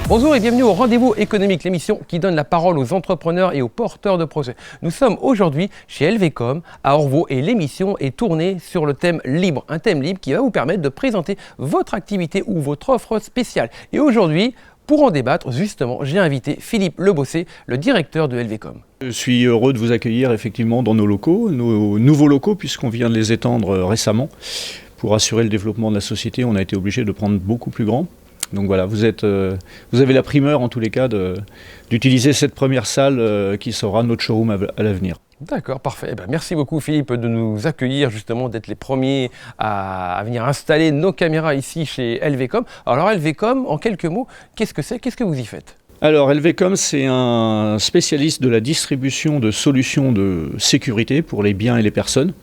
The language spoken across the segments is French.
Bonjour et bienvenue au Rendez-vous économique, l'émission qui donne la parole aux entrepreneurs et aux porteurs de projets. Nous sommes aujourd'hui chez LVCOM à Orvaux et l'émission est tournée sur le thème libre, un thème libre qui va vous permettre de présenter votre activité ou votre offre spéciale. Et aujourd'hui, pour en débattre, justement, j'ai invité Philippe Lebossé, le directeur de LVCOM. Je suis heureux de vous accueillir effectivement dans nos locaux, nos nouveaux locaux, puisqu'on vient de les étendre récemment. Pour assurer le développement de la société, on a été obligé de prendre beaucoup plus grand. Donc voilà, vous avez la primeur en tous les cas d'utiliser cette première salle qui sera notre showroom à l'avenir. D'accord, parfait. Eh bien, merci beaucoup Philippe de nous accueillir, justement d'être les premiers à venir installer nos caméras ici chez LVCOM. Alors LVCOM, en quelques mots, qu'est-ce que c'est? Qu'est-ce que vous y faites? Alors LVCOM, c'est un spécialiste de la distribution de solutions de sécurité pour les biens et les personnes,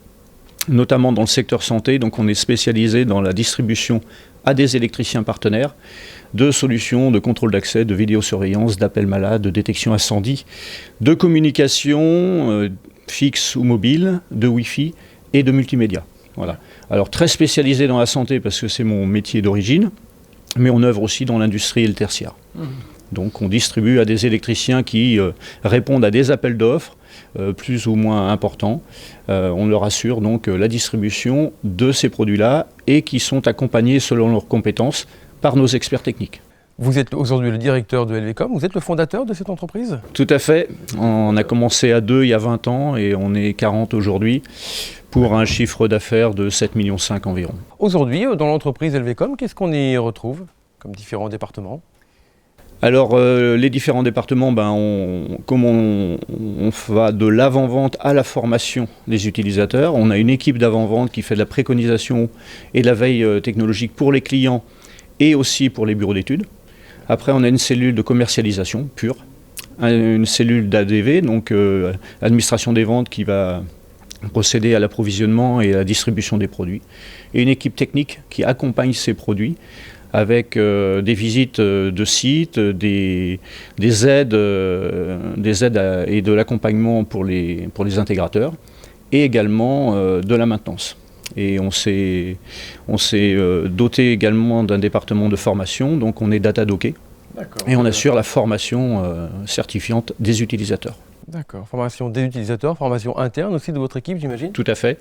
notamment dans le secteur santé. Donc on est spécialisé dans la distribution à des électriciens partenaires de solutions de contrôle d'accès, de vidéosurveillance, d'appel malade, de détection incendie, de communication fixe ou mobile, de Wi-Fi et de multimédia. Voilà. Alors très spécialisé dans la santé parce que c'est mon métier d'origine, mais on œuvre aussi dans l'industrie et le tertiaire. Donc on distribue à des électriciens qui répondent à des appels d'offres plus ou moins importants. On leur assure donc la distribution de ces produits-là et qui sont accompagnés selon leurs compétences par nos experts techniques. Vous êtes aujourd'hui le directeur de LVCOM, vous êtes le fondateur de cette entreprise? Tout à fait. On a commencé à 2 il y a 20 ans et on est 40 aujourd'hui pour un chiffre d'affaires de 7,5 millions environ. Aujourd'hui, dans l'entreprise LVCOM, qu'est-ce qu'on y retrouve comme différents départements? Alors les différents départements, comme on va de l'avant-vente à la formation des utilisateurs, on a une équipe d'avant-vente qui fait de la préconisation et de la veille technologique pour les clients et aussi pour les bureaux d'études. Après on a une cellule de commercialisation pure, une cellule d'ADV, donc administration des ventes qui va procéder à l'approvisionnement et à la distribution des produits, et une équipe technique qui accompagne ces produits avec des visites de sites, des aides et de l'accompagnement pour les intégrateurs, et également de la maintenance. Et on s'est doté également d'un département de formation, donc on est data docké, et on assure la formation certifiante des utilisateurs. D'accord, formation des utilisateurs, formation interne aussi de votre équipe, j'imagine? Tout à fait.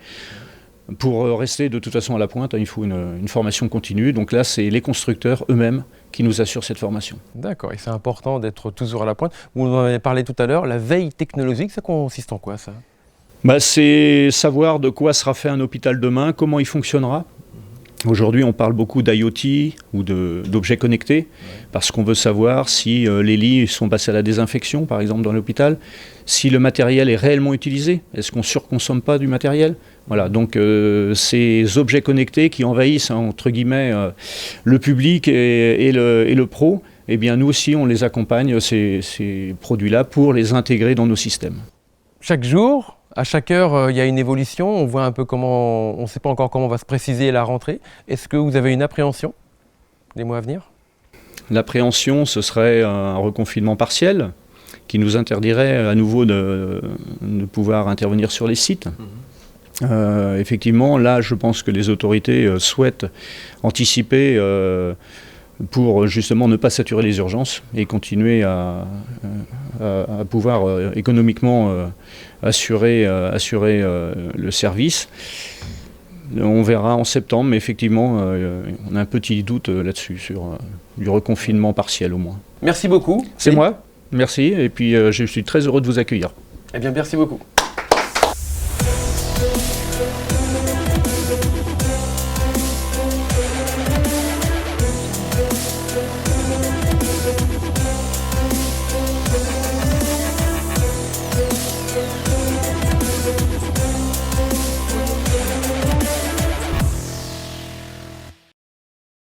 Pour rester de toute façon à la pointe, il faut une formation continue. Donc là, c'est les constructeurs eux-mêmes qui nous assurent cette formation. D'accord, et c'est important d'être toujours à la pointe. Vous en avez parlé tout à l'heure, la veille technologique, ça consiste en quoi ça? C'est savoir de quoi sera fait un hôpital demain, comment il fonctionnera. Aujourd'hui, on parle beaucoup d'IoT ou d'objets connectés, parce qu'on veut savoir si les lits sont passés à la désinfection, par exemple, dans l'hôpital, si le matériel est réellement utilisé, est-ce qu'on ne surconsomme pas du matériel? Voilà, donc ces objets connectés qui envahissent, entre guillemets, le public et le pro, eh bien nous aussi, on les accompagne, ces produits-là, pour les intégrer dans nos systèmes. Chaque jour, à chaque heure, il y a une évolution, on voit un peu comment, on ne sait pas encore comment va se préciser la rentrée. Est-ce que vous avez une appréhension des mois à venir? L'appréhension, ce serait un reconfinement partiel qui nous interdirait à nouveau de pouvoir intervenir sur les sites. Effectivement, là, je pense que les autorités souhaitent anticiper pour justement ne pas saturer les urgences et continuer à pouvoir économiquement assurer le service. On verra en septembre, mais effectivement, on a un petit doute là-dessus, sur du reconfinement partiel au moins. Merci beaucoup. C'est moi, merci, et puis je suis très heureux de vous accueillir. Eh bien, merci beaucoup.